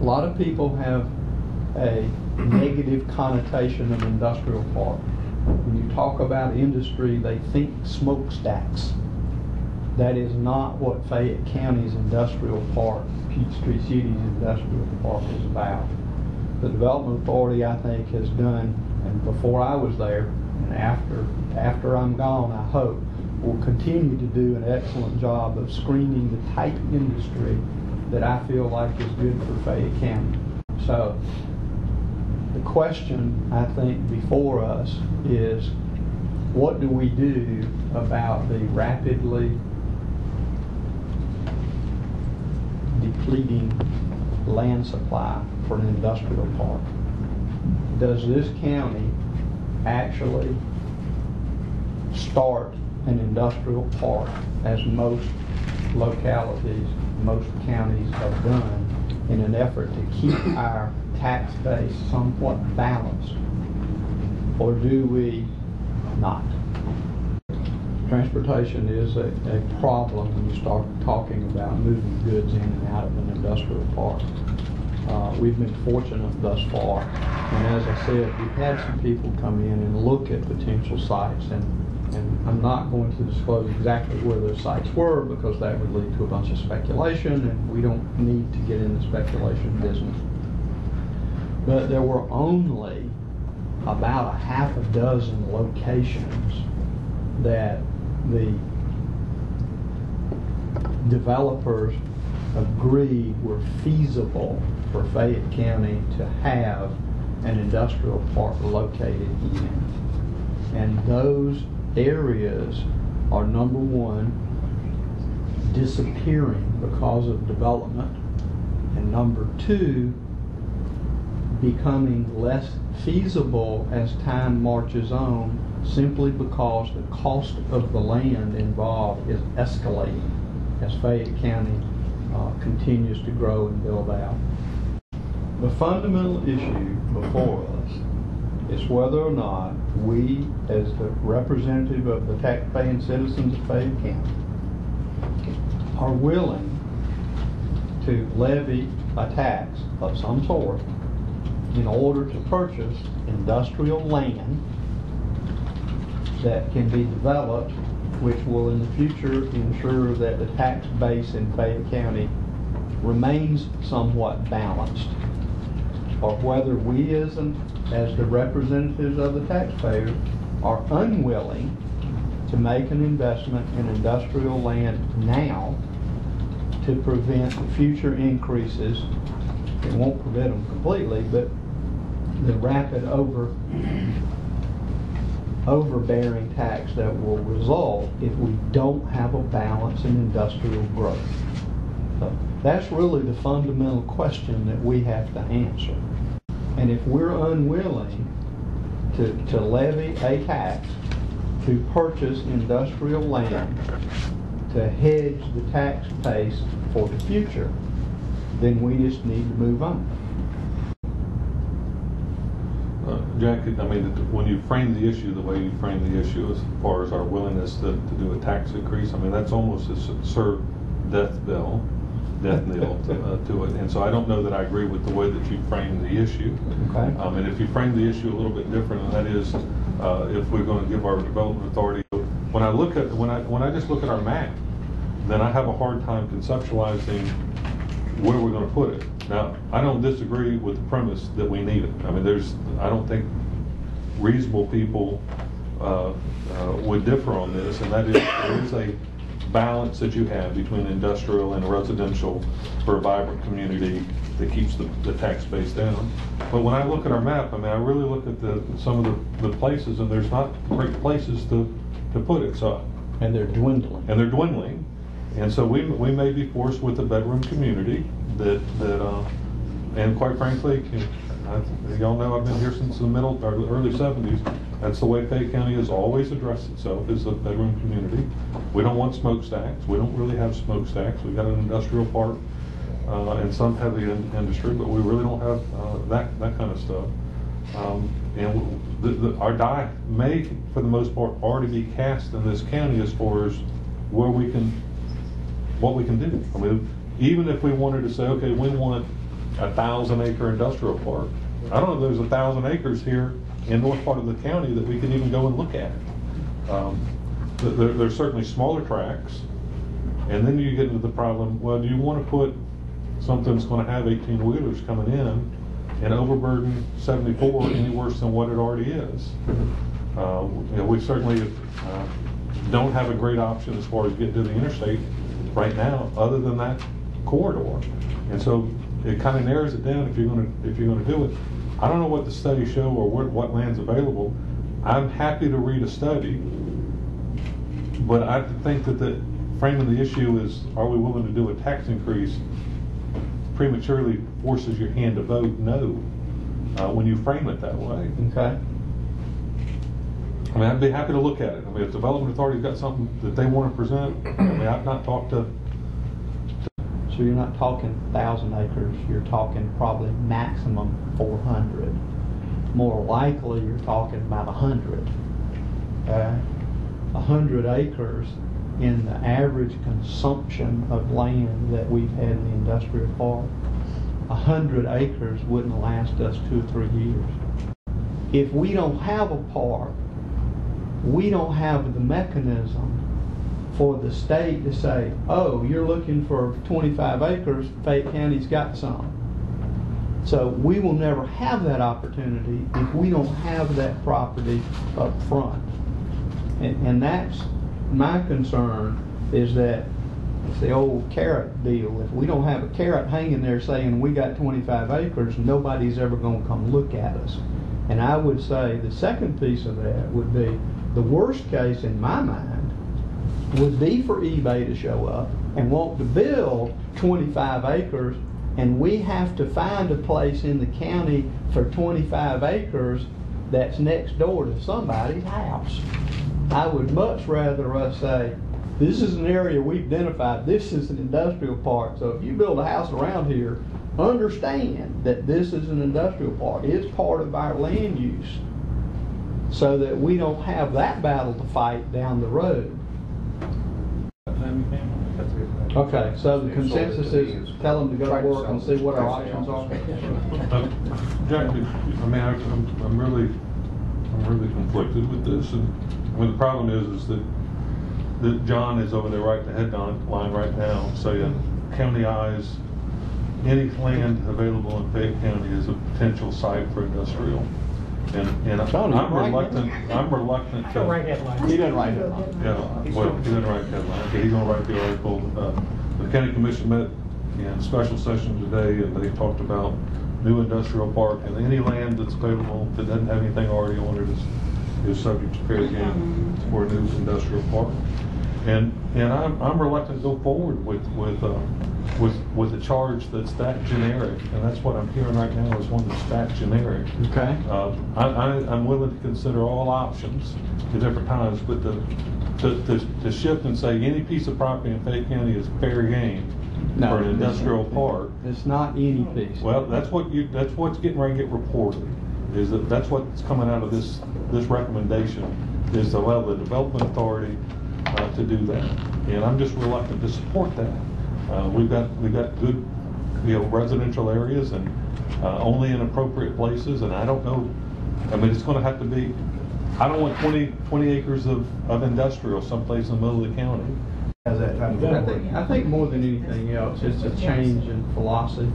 A lot of people have a negative connotation of industrial park. When you talk about industry, they think smokestacks. That is not what Fayette County's industrial park, Peachtree City's industrial park is about. The Development Authority, I think, has done, and before I was there, and after I'm gone, I hope, will continue to do an excellent job of screening the type industry that I feel like is good for Fayette County. So the question, I think, before us is, what do we do about the rapidly depleting land supply for an industrial park? Does this county actually start an industrial park, as most localities, most counties have done, in an effort to keep our tax base somewhat balanced? Or do we not? Transportation is a problem when you start talking about moving goods in and out of an industrial park. We've been fortunate thus far, and as I said, we've had some people come in and look at potential sites, and I'm not going to disclose exactly where those sites were, because that would lead to a bunch of speculation, and we don't need to get in the speculation business. But there were only about a half a dozen locations that the developers agreed were feasible for Fayette County to have an industrial park located in. And those areas are, number one, disappearing because of development, and number two, becoming less feasible as time marches on, simply because the cost of the land involved is escalating as Fayette County continues to grow and build out. The fundamental issue before us is whether or not we, as the representative of the taxpaying citizens of Fayette County, are willing to levy a tax of some sort in order to purchase industrial land that can be developed, which will in the future ensure that the tax base in Fayette County remains somewhat balanced, or whether we as the representatives of the taxpayer are unwilling to make an investment in industrial land now to prevent future increases. It won't prevent them completely, but the rapid overbearing tax that will result if we don't have a balance in industrial growth. So that's really the fundamental question that we have to answer. And if we're unwilling to levy a tax to purchase industrial land to hedge the tax base for the future, then we just need to move on. Jack, I mean, when you frame the issue the way you frame the issue as far as our willingness to do a tax increase, I mean, that's almost a absurd death knell to it. And so I don't know that I agree with the way that you frame the issue. Okay. And if you frame the issue a little bit different, and that is if we're going to give our development authority, when I just look at our map, then I have a hard time conceptualizing where we're going to put it. Now, I don't disagree with the premise that we need it. I mean, I don't think reasonable people would differ on this, and that is there is a balance that you have between industrial and residential for a vibrant community that keeps the tax base down. But when I look at our map, I mean, I really look at some of the places, and there's not great places to put it. So, and they're dwindling. And they're dwindling. And so we may be forced with a bedroom community that and quite frankly, y'all know I've been here since the early 70s. That's the way Fayette County has always addressed itself, as a bedroom community. We don't want smokestacks. We don't really have smokestacks. We've got an industrial park and some heavy industry, but we really don't have that kind of stuff. And our die may, for the most part, already be cast in this county as far as what we can do. I mean, even if we wanted to say, okay, we want 1,000-acre industrial park. I don't know if there's 1,000 acres here in north part of the county that we can even go and look at. There's certainly smaller tracts, and then you get into the problem, well, do you want to put something that's going to have 18-wheelers coming in and overburden 74 any worse than what it already is? We certainly don't have a great option as far as getting to the interstate right now, other than that corridor, and so it kind of narrows it down if you're going to do it. I don't know what the studies show or what land's available. I'm happy to read a study, but I think that the framing the issue is, are we willing to do a tax increase prematurely forces your hand to vote no when you frame it that way. Okay. I mean, I'd be happy to look at it. I mean, if Development Authority's got something that they want to present, I mean, I've not talked to. So you're not talking 1,000 acres, you're talking probably maximum 400. More likely, you're talking about 100. 100 acres in the average consumption of land that we've had in the industrial park. 100 acres wouldn't last us 2 or 3 years. If we don't have a park, we don't have the mechanism for the state to say, oh, you're looking for 25 acres, Fayette County's got some. So we will never have that opportunity if we don't have that property up front. And that's my concern, is that it's the old carrot deal. If we don't have a carrot hanging there saying we got 25 acres, nobody's ever going to come look at us. And I would say the second piece of that would be, the worst case in my mind would be for eBay to show up and want to build 25 acres, and we have to find a place in the county for 25 acres that's next door to somebody's house. I would much rather us say, this is an area we've identified, this is an industrial park, so if you build a house around here, understand that this is an industrial park. It's part of our land use, so that we don't have that battle to fight down the road. Okay, so the consensus is tell them to go to work and see what our options are. Jack, I mean, I'm really conflicted with this, and I mean, the problem is that John is over there right the head line right now saying county eyes any land available in Fayette County is a potential site for industrial. And I'm reluctant to. Don't write headlines. He doesn't write headlines. Yeah, well, he doesn't write headlines. Okay, he's gonna write the article. The county commission met in special session today, and they talked about new industrial park, and any land that's available that doesn't have anything already on it is subject to fair game for a new industrial park. And I'm reluctant to go forward with a charge that's that generic, and that's what I'm hearing right now is one that's that generic. Okay. I'm willing to consider all options at different times, but to shift and say any piece of property in Fayette County is fair game for an industrial park. It's not any piece. Well, that's what's getting ready to get reported. That's what's coming out of this recommendation, is to allow the Development Authority to do that, and I'm just reluctant to support that. We've got good, residential areas, and only in appropriate places, and I don't know. I mean, it's going to have to be. I don't want 20 acres of industrial someplace in the middle of the county. I think more than anything else, it's a change in philosophy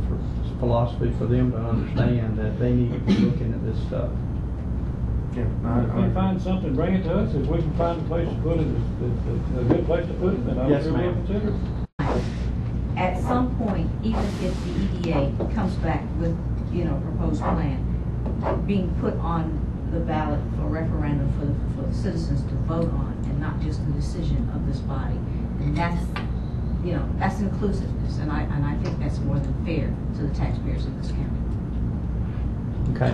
for them to understand that they need to be looking at this stuff. If we find something, bring it to us. If we can find a place to put it, a good place to put it, then I would really consider it. At some point, even if the EDA comes back with, proposed plan, being put on the ballot for referendum for the citizens to vote on, and not just the decision of this body, and that's inclusiveness, and I think that's more than fair to the taxpayers of this county. Okay.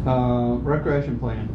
Recreation plan.